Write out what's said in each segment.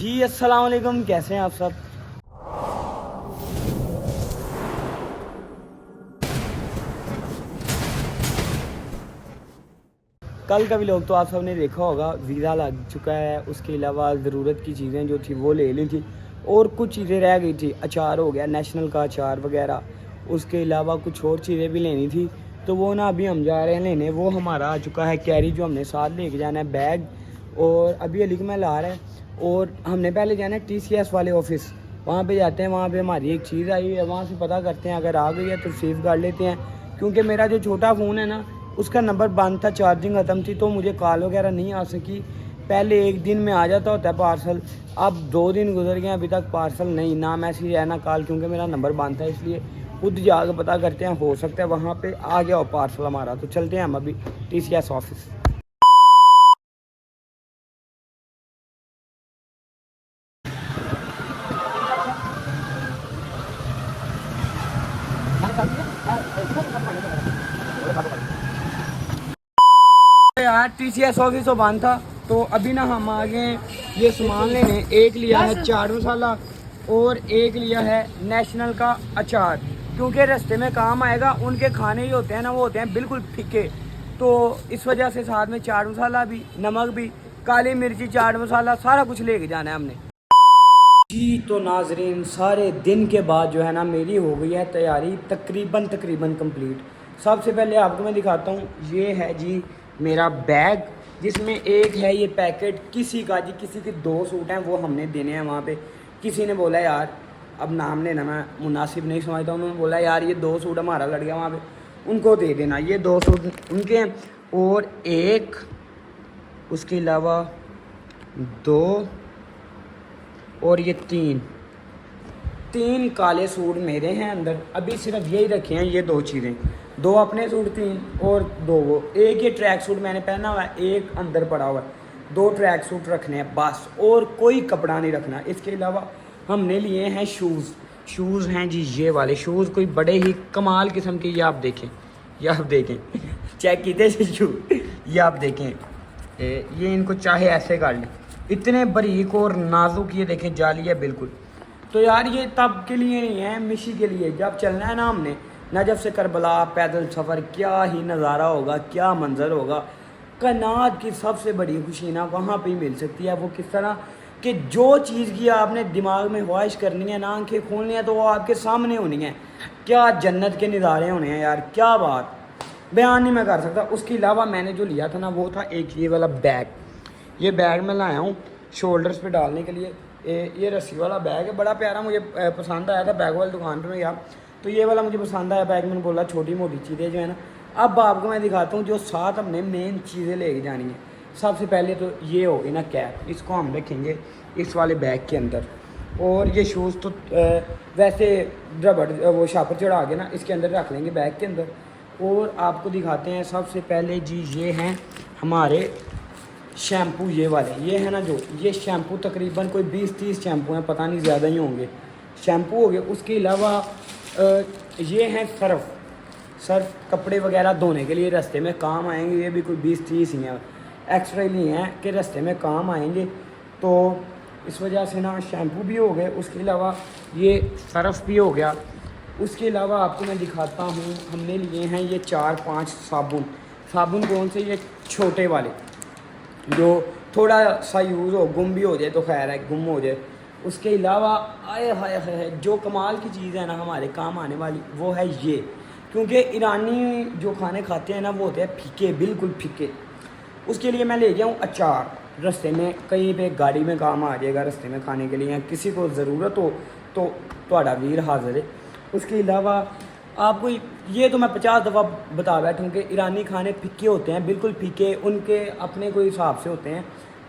जी अस्सलाम वालेकुम, कैसे हैं आप सब। कल का भी लोग तो आप सब ने देखा होगा, वीज़ा लग चुका है। उसके अलावा ज़रूरत की चीज़ें जो थी वो ले ली थी और कुछ चीज़ें रह गई थी। अचार हो गया, नेशनल का अचार वगैरह। उसके अलावा कुछ और चीज़ें भी लेनी थी, तो वो ना अभी हम जा रहे हैं लेने। वो हमारा आ चुका है कैरी, जो हमने साथ लेके जाना है, बैग। और अभी अली कमल आ रहा है और हमने पहले जाना है TCS वाले ऑफिस। वहाँ पे जाते हैं, वहाँ पे हमारी एक चीज़ आई है, वहाँ से पता करते हैं। अगर आ गई है तो सेफ गार्ड लेते हैं, क्योंकि मेरा जो छोटा फ़ोन है ना, उसका नंबर बंद था, चार्जिंग ख़त्म थी, तो मुझे कॉल वगैरह नहीं आ सकी। पहले एक दिन में आ जाता होता है पार्सल, अब 2 दिन गुजर गए, अभी तक पार्सल नहीं, ना मैसेज है ना कॉल, क्योंकि मेरा नंबर बंद था। इसलिए खुद जाकर पता करते हैं, हो सकता है वहाँ पे आ गया हो पार्सल हमारा। तो चलते हैं हम अभी TCS ऑफिस। यार TCS ऑफिस तो बंद था, तो अभी ना हम आ गए ये सामान लेने। एक लिया है चाट मसाला और एक लिया है नेशनल का अचार, क्योंकि रास्ते में काम आएगा। उनके खाने ही होते हैं ना, वो होते हैं बिल्कुल फीके, तो इस वजह से साथ में चाट मसाला भी, नमक भी, काली मिर्ची, चाट मसाला, सारा कुछ लेके जाना है हमने। जी तो नाजरीन, सारे दिन के बाद जो है ना, मेरी हो गई है तैयारी तकरीबन कंप्लीट। सबसे पहले आपको मैं दिखाता हूँ, ये है जी मेरा बैग, जिसमें एक है ये पैकेट किसी का जी, किसी के 2 सूट हैं, वो हमने देने हैं वहाँ पे। किसी ने बोला यार, अब नाम लेना मैं मुनासिब नहीं समझता, उन्होंने बोला यार ये 2 सूट हमारा लड़ गया वहाँ पे, उनको दे देना। ये 2 सूट उनके हैं, और एक उसके अलावा 2 और ये 3 काले सूट मेरे हैं अंदर। अभी सिर्फ यही रखे हैं, ये 2 चीज़ें, 2 अपने सूट, 3 और 2 वो। एक ये ट्रैक सूट मैंने पहना हुआ है, एक अंदर पड़ा हुआ है। 2 ट्रैक सूट रखने हैं बस, और कोई कपड़ा नहीं रखना। इसके अलावा हमने लिए हैं शूज़ हैं जी, ये वाले शूज़ कोई बड़े ही कमाल किस्म के। ये आप देखें, ये आप देखें चेक कीजिए शूज़, ये आप देखें। ये इनको चाहे ऐसे कर लें, इतने बारीक और नाजुक, ये देखें जाली है बिल्कुल। तो यार ये तब के लिए नहीं है, मिशी के लिए। जब चलना है ना हमने नजफ से करबला पैदल सफ़र, क्या ही नज़ारा होगा, क्या मंजर होगा। कायनात की सबसे बड़ी खुशी ना वहाँ पे ही मिल सकती है। वो किस तरह कि जो चीज़ की आपने दिमाग में ख्वाहिश करनी है ना, आंखें खोलनी है, तो वो आपके सामने होनी है। क्या जन्नत के नज़ारे होने हैं यार, क्या बात, बयान नहीं मैं कर सकता। उसके अलावा मैंने जो लिया था ना, वो था एक ये वाला बैग। ये बैग मैं लाया हूँ शोल्डर्स पे डालने के लिए। ये रस्सी वाला बैग है, बड़ा प्यारा, मुझे पसंद आया था। बैग वाली दुकान पे मैं गया, तो ये वाला मुझे पसंद आया बैग। मैंने बोला छोटी मोटी चीज़ें जो है ना, अब आपको मैं दिखाता हूँ जो साथ हमने मेन चीज़ें लेके जानी है। सबसे पहले तो ये होगी ना कैप, इसको हम रखेंगे इस वाले बैग के अंदर। और ये शूज़ तो वैसे रबड़ वो शापर चढ़ा के ना इसके अंदर रख लेंगे बैग के अंदर। और आपको दिखाते हैं सबसे पहले जी, ये हैं हमारे शैम्पू, ये वाले, ये है ना जो, ये शैम्पू तकरीबन कोई 20-30 शैम्पू हैं, पता नहीं ज़्यादा ही होंगे। शैम्पू हो गए। उसके अलावा ये हैं सर्फ कपड़े वगैरह धोने के लिए, रास्ते में काम आएंगे। ये भी कोई 20-30 ही हैं, एक्स्ट्रा ही हैं कि रास्ते में काम आएंगे, तो इस वजह से ना शैम्पू भी हो गए। उसके अलावा ये सर्फ भी हो गया। उसके अलावा आपको मैं दिखाता हूँ, हमने लिए हैं ये 4-5 साबुन कौन से, ये छोटे वाले, जो थोड़ा सा यूज़ हो, गुम भी हो जाए तो खैर है, गुम हो जाए। उसके अलावा आए हाय हाय, जो कमाल की चीज़ है ना हमारे काम आने वाली, वो है ये। क्योंकि ईरानी जो खाने खाते हैं ना, वो होते हैं फीके, बिल्कुल फीके। उसके लिए मैं ले गया हूँ अचार। रास्ते में कहीं पे गाड़ी में काम आ जाएगा, रास्ते में खाने के लिए, या किसी को ज़रूरत हो तो थोड़ा वीर हाज़िर है। उसके अलावा आपको ये तो मैं 50 दफ़ा बता बैठूँ कि ईरानी खाने फीके होते हैं, बिल्कुल फीके, उनके अपने कोई हिसाब से होते हैं,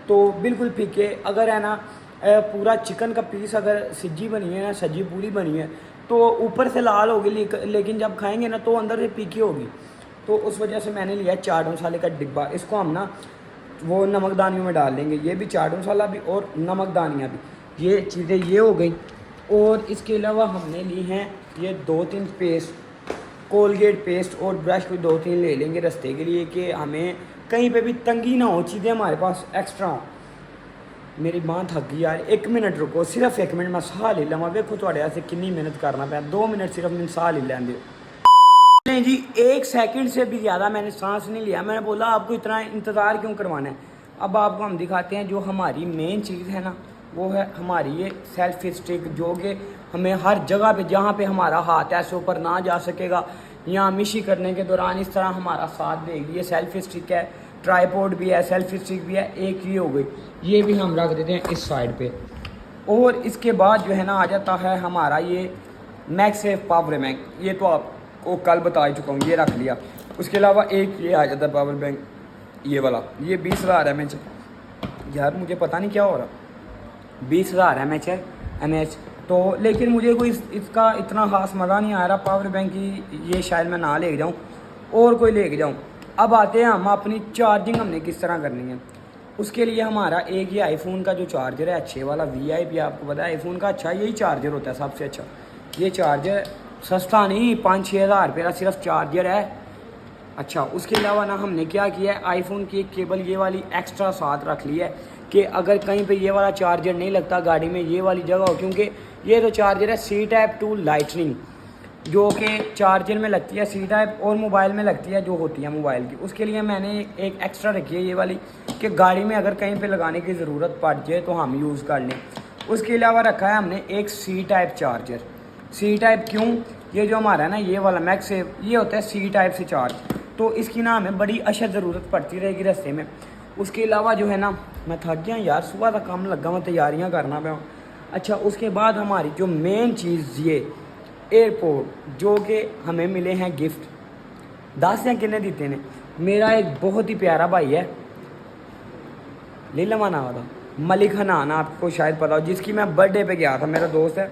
तो बिल्कुल फीके। अगर है ना पूरा चिकन का पीस अगर सज्जी बनी है ना, सज्जी पूरी बनी है, तो ऊपर से लाल होगी, लेकिन जब खाएंगे ना तो अंदर से फीकी होगी। तो उस वजह से मैंने लिया चाट मसाले का डिब्बा। इसको हम ना वो नमकदानियों में डाल देंगे, ये भी चाट मसाला भी और नमकदानियाँ भी, ये चीज़ें ये हो गई। और इसके अलावा हमने ली हैं ये 2-3 पेस्ट, कोलगेट पेस्ट और ब्रश भी 2-3 ले लेंगे रास्ते के लिए, कि हमें कहीं पे भी तंगी ना हो, चीज़ें हमारे पास एक्स्ट्रा हो। मेरी मां थक गई यार, 1 मिनट रुको, सिर्फ 1 मिनट, मैं साह ले लवां। देखो थोड़े वास्ते कितनी मेहनत करना पाया, 2 मिनट सिर्फ मैंने साह ले लें। नहीं जी, 1 सेकंड से भी ज़्यादा मैंने सांस नहीं लिया। मैंने बोला आपको इतना इंतज़ार क्यों करवाना है। अब आपको हम दिखाते हैं जो हमारी मेन चीज़ है ना, वो है हमारी ये सेल्फी स्टिक, जो कि हमें हर जगह पे जहाँ पे हमारा हाथ ऐसे ऊपर ना जा सकेगा, या मिशी करने के दौरान इस तरह हमारा साथ देगी। ये सेल्फी स्टिक है, ट्राईपोड भी है, सेल्फी स्टिक भी है। एक ये हो गई, ये भी हम रख देते हैं इस साइड पे। और इसके बाद जो है ना आ जाता है हमारा ये मैगसेफ पावर बैंक। ये तो आपको कल बता ही चुका हूँ, ये रख लिया। उसके अलावा एक ये आ जाता है पावर बैंक, ये वाला, ये 20,000 mAh। यार मुझे पता नहीं क्या हो रहा, 20,000 mAh तो, लेकिन मुझे कोई इसका इतना खास मज़ा नहीं आ रहा पावर बैंक की। ये शायद मैं ना ले जाऊँ और कोई ले जाऊँ। अब आते हैं हम अपनी चार्जिंग हमने किस तरह करनी है। उसके लिए हमारा एक ये आईफोन का जो चार्जर है अच्छे वाला VIP, आपको पता है आईफोन का अच्छा यही चार्जर होता है सबसे अच्छा। ये चार्जर सस्ता नहीं, 5-6 हज़ार रुपये का सिर्फ चार्जर है। अच्छा, उसके अलावा ना हमने क्या किया है, आईफोन की एक केबल ये वाली एक्स्ट्रा साथ रख ली है कि अगर कहीं पे ये वाला चार्जर नहीं लगता गाड़ी में, ये वाली जगह हो, क्योंकि ये तो चार्जर है C टाइप टू लाइटनिंग, जो कि चार्जर में लगती है C टाइप और मोबाइल में लगती है जो होती है मोबाइल की। उसके लिए मैंने एक एक्स्ट्रा रखी है ये वाली कि गाड़ी में अगर कहीं पे लगाने की ज़रूरत पड़ जाए तो हम यूज़ कर लें। उसके अलावा रखा है हमने एक C type charger. C type क्यों, ये जो हमारा है ना ये वाला मैगसेफ, ये होता है C टाइप से चार्ज, तो इसकी ना हमें बड़ी अशद ज़रूरत पड़ती रहेगी रास्ते में। उसके अलावा जो है ना, मैं थक गया यार, सुबह तक काम लगा, मैं तैयारियाँ करना पाया। अच्छा, उसके बाद हमारी जो मेन चीज़ ये एयरपोर्ट, जो कि हमें मिले हैं गिफ्ट। 10 या किन्ने दीते ने, मेरा एक बहुत ही प्यारा भाई है, लीला माना वाला मलिक हनान, आपको शायद पता हो, जिसकी मैं बर्थडे पे गया था, मेरा दोस्त है,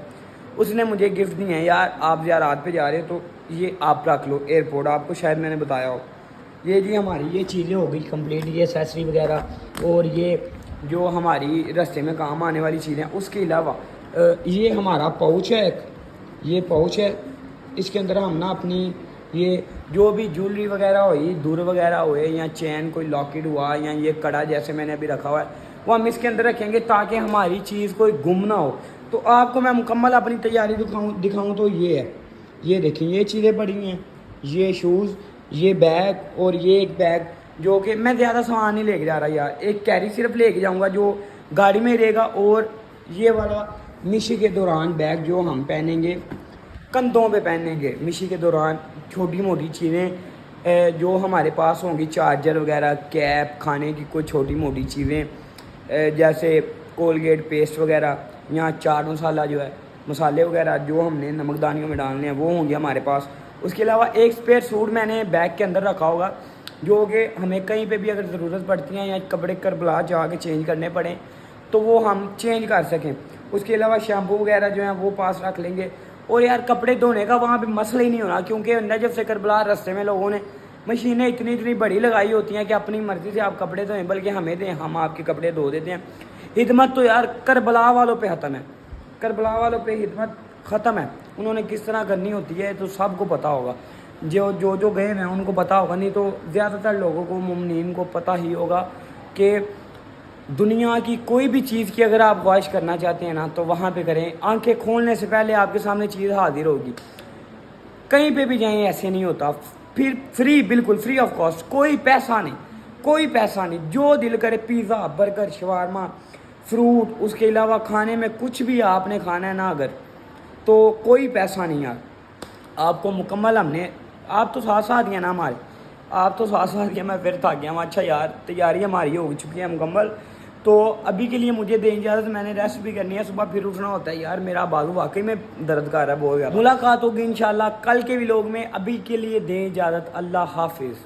उसने मुझे गिफ्ट दिए हैं। यार आप ज़ियारत पे जा रहे हो तो ये आप रख लो एयरपोर्ट, आपको शायद मैंने बताया हो। ये जी हमारी ये चीज़ें हो गई कंप्लीट, ये एक्सेसरी वगैरह और ये जो हमारी रास्ते में काम आने वाली चीज़ें। उसके अलावा ये हमारा पाउच है, ये पाउच है, इसके अंदर हम ना अपनी ये जो भी ज्वेलरी वगैरह हुई, दूर वगैरह हुए, या चैन कोई लॉकेट हुआ, या ये कड़ा जैसे मैंने अभी रखा हुआ है, वो हम इसके अंदर रखेंगे ताकि हमारी चीज़ कोई गुम ना हो। तो आपको मैं मुकम्मल अपनी तैयारी दिखाऊँ तो ये है, ये देखिए ये चीज़ें पड़ी हैं, ये शूज़, ये बैग और ये एक बैग, जो कि मैं ज़्यादा सामान नहीं लेके जा रहा यार, एक कैरी सिर्फ लेके जाऊँगा जो गाड़ी में रहेगा। और ये वाला मिशी के दौरान बैग जो हम पहनेंगे, कंधों पे पहनेंगे मिशी के दौरान, छोटी मोटी चीज़ें जो हमारे पास होंगी, चार्जर वगैरह, कैप, खाने की कोई छोटी मोटी चीज़ें जैसे कोलगेट पेस्ट वगैरह, या चाट मसाला जो है, मसाले वगैरह जो हमने नमकदानियों में डालने हैं वो होंगे हमारे पास। उसके अलावा एक स्पेयर सूट मैंने बैग के अंदर रखा होगा, जो कि हमें कहीं पे भी अगर ज़रूरत पड़ती है या कपड़े करबला जाके चेंज करने पड़े तो वो हम चेंज कर सकें। उसके अलावा शैम्पू वगैरह जो है वो पास रख लेंगे। और यार कपड़े धोने का वहाँ पे मसला ही नहीं होना, क्योंकि नजफ़ से करबला रास्ते में लोगों ने मशीनें इतनी बड़ी लगाई होती हैं कि अपनी मर्ज़ी से आप कपड़े धोएं, बल्कि हमें दें, हम आपके कपड़े धो देते हैं। हिदमत तो यार करबला वालों पे ख़त्म है, करबला वालों पे हिदमत ख़त्म है। उन्होंने किस तरह करनी होती है तो सबको पता होगा, जो गए हैं उनको पता होगा, नहीं तो ज़्यादातर लोगों को, मुमनीन को पता ही होगा कि दुनिया की कोई भी चीज़ की अगर आप ख्वाहिश करना चाहते हैं ना तो वहाँ पे करें। आंखें खोलने से पहले आपके सामने चीज़ हाजिर होगी। कहीं पे भी जाएं ऐसे नहीं होता, फिर फ्री, बिल्कुल फ्री ऑफ कॉस्ट, कोई पैसा नहीं, कोई पैसा नहीं। जो दिल करे पिज़्ज़ा, बर्गर, शवारमा, फ्रूट, उसके अलावा खाने में कुछ भी आपने खाना है ना अगर, तो कोई पैसा नहीं यार, आपको मुकम्मल हमने, आप तो साथ साथ हैं ना हमारे, आप तो साथ साथ हैं, मैं फिर थक गया हूँ। अच्छा यार तैयारी हमारी हो चुकी है मुकम्मल, तो अभी के लिए मुझे दें इजाज़त, मैंने रेस्ट भी करनी है, सुबह फिर उठना होता है। यार मेरा बाजू वाकई में दर्द कर रहा है बहुत ज़्यादा। मुलाकात होगी इंशाल्लाह कल के व्लॉग में, अभी के लिए दें इजाज़त, अल्लाह हाफिज़।